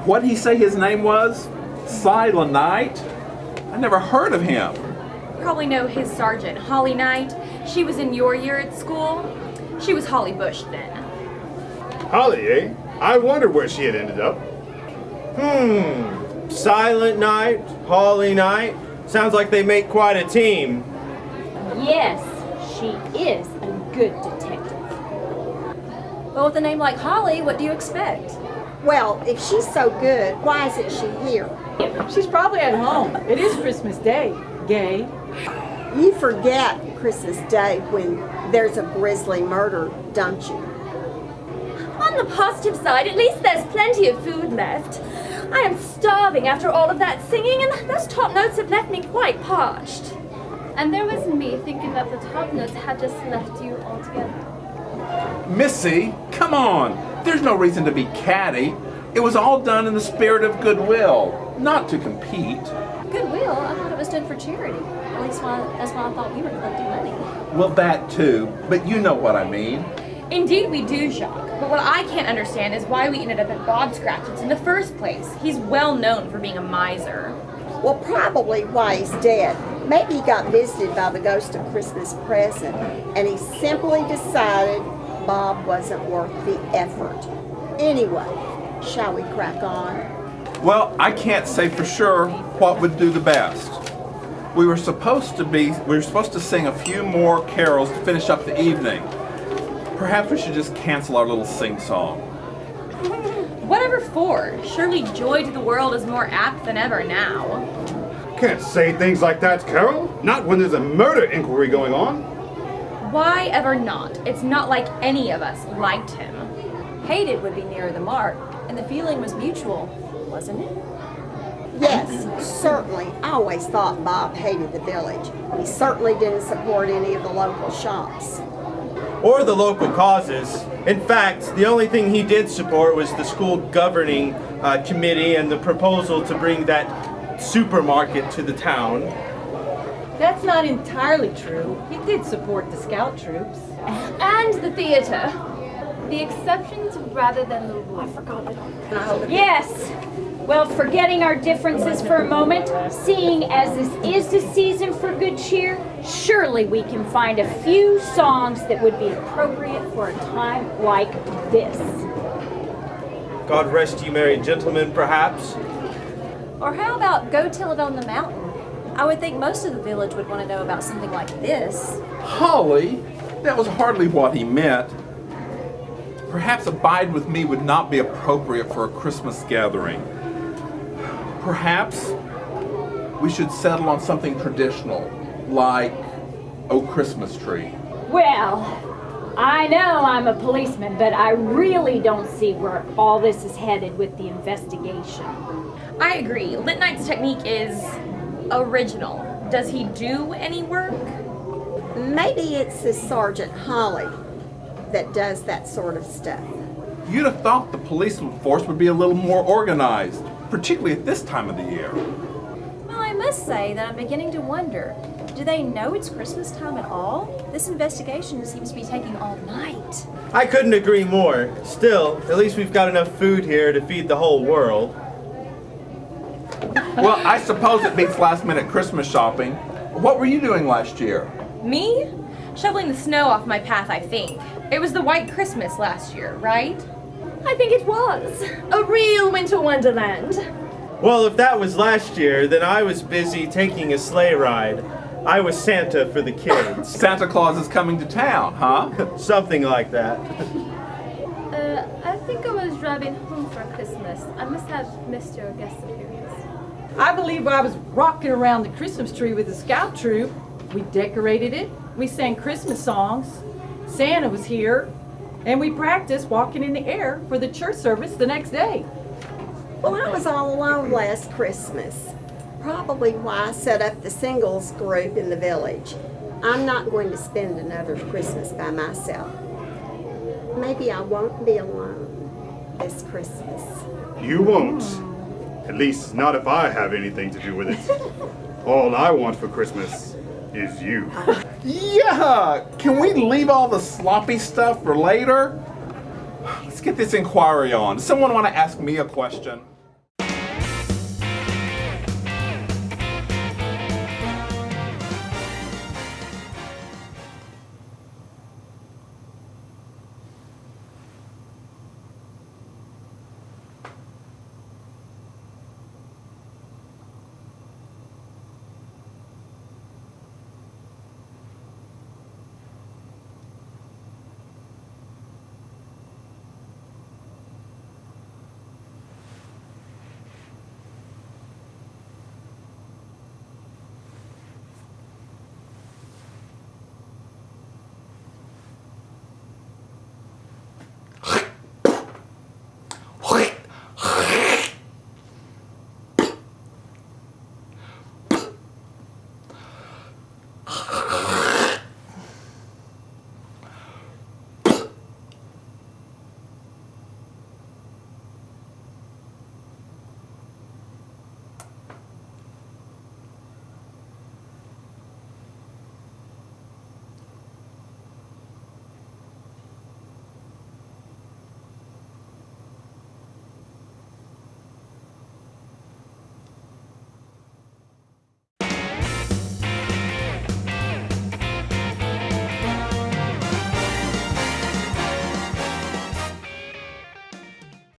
What'd he say his name was? Silent Night? I never heard of him. Probably know his sergeant, Holly Knight. She was in your year at school. She was Holly Bush then. Holly, eh? I wondered where she had ended up. Silent Night, Holly Night. Sounds like they make quite a team. Yes, she is a good detective. But with a name like Holly, what do you expect? Well, if she's so good, why isn't she here? She's probably at home. It is Christmas Day, Gay. You forget Christmas Day when there's a grisly murder, don't you? On the positive side, at least there's plenty of food left. I am starving after all of that singing, and those top notes have left me quite parched. And there was me thinking that the top notes had just left you altogether. Missy, come on. There's no reason to be catty. It was all done in the spirit of goodwill, not to compete. Goodwill? I thought it was done for charity. At least that's why I thought we were collecting money. Well, that too, but you know what I mean. Indeed we do, Jacques. But what I can't understand is why we ended up at Bob Scratch's in the first place. He's well known for being a miser. Well, probably why he's dead. Maybe he got visited by the ghost of Christmas present, and he simply decided Bob wasn't worth the effort. Anyway, shall we crack on? Well, I can't say for sure what would do the best. We were supposed to sing a few more carols to finish up the evening. Perhaps we should just cancel our little sing-song. Whatever for? Surely joy to the world is more apt than ever now. Can't say things like that, Carol. Not when there's a murder inquiry going on. Why ever not? It's not like any of us liked him. Hated would be nearer the mark, and the feeling was mutual, wasn't it? Yes, certainly. I always thought Bob hated the village. He certainly didn't support any of the local shops. Or the local causes. In fact, the only thing he did support was the school governing committee and the proposal to bring that supermarket to the town. That's not entirely true. He did support the scout troops. And the theater. The exceptions rather than the rule. I forgot it all. Yes. Well, forgetting our differences for a moment, seeing as this is the season for good cheer, surely we can find a few songs that would be appropriate for a time like this. God rest you merry gentlemen, perhaps. Or how about Go Tell It on the Mountain? I would think most of the village would want to know about something like this. Holly, that was hardly what he meant. Perhaps Abide With Me would not be appropriate for a Christmas gathering. Perhaps we should settle on something traditional, like O Christmas Tree. Well, I know I'm a policeman, but I really don't see where all this is headed with the investigation. I agree. Lit Knight's technique is original. Does he do any work? Maybe it's this Sergeant Holly that does that sort of stuff. You'd have thought the police force would be a little more organized, particularly at this time of the year. Well, I must say that I'm beginning to wonder, do they know it's Christmas time at all? This investigation seems to be taking all night. I couldn't agree more. Still, at least we've got enough food here to feed the whole world. Well, I suppose it beats last-minute Christmas shopping. What were you doing last year? Me? Shoveling the snow off my path, I think. It was the White Christmas last year, right? I think it was. A real winter wonderland. Well, if that was last year, then I was busy taking a sleigh ride. I was Santa for the kids. Santa Claus is coming to town, huh? Something like that. I think I was driving home for Christmas. I must have missed your guest appearance. I believe I was rocking around the Christmas tree with the scout troop. We decorated it. We sang Christmas songs. Santa was here. And we practiced walking in the air for the church service the next day. Well, I was all alone last Christmas. Probably why I set up the singles group in the village. I'm not going to spend another Christmas by myself. Maybe I won't be alone this Christmas. You won't. At least not if I have anything to do with it. All I want for Christmas is you. Yeah! Can we leave all the sloppy stuff for later? Let's get this inquiry on. Does someone want to ask me a question?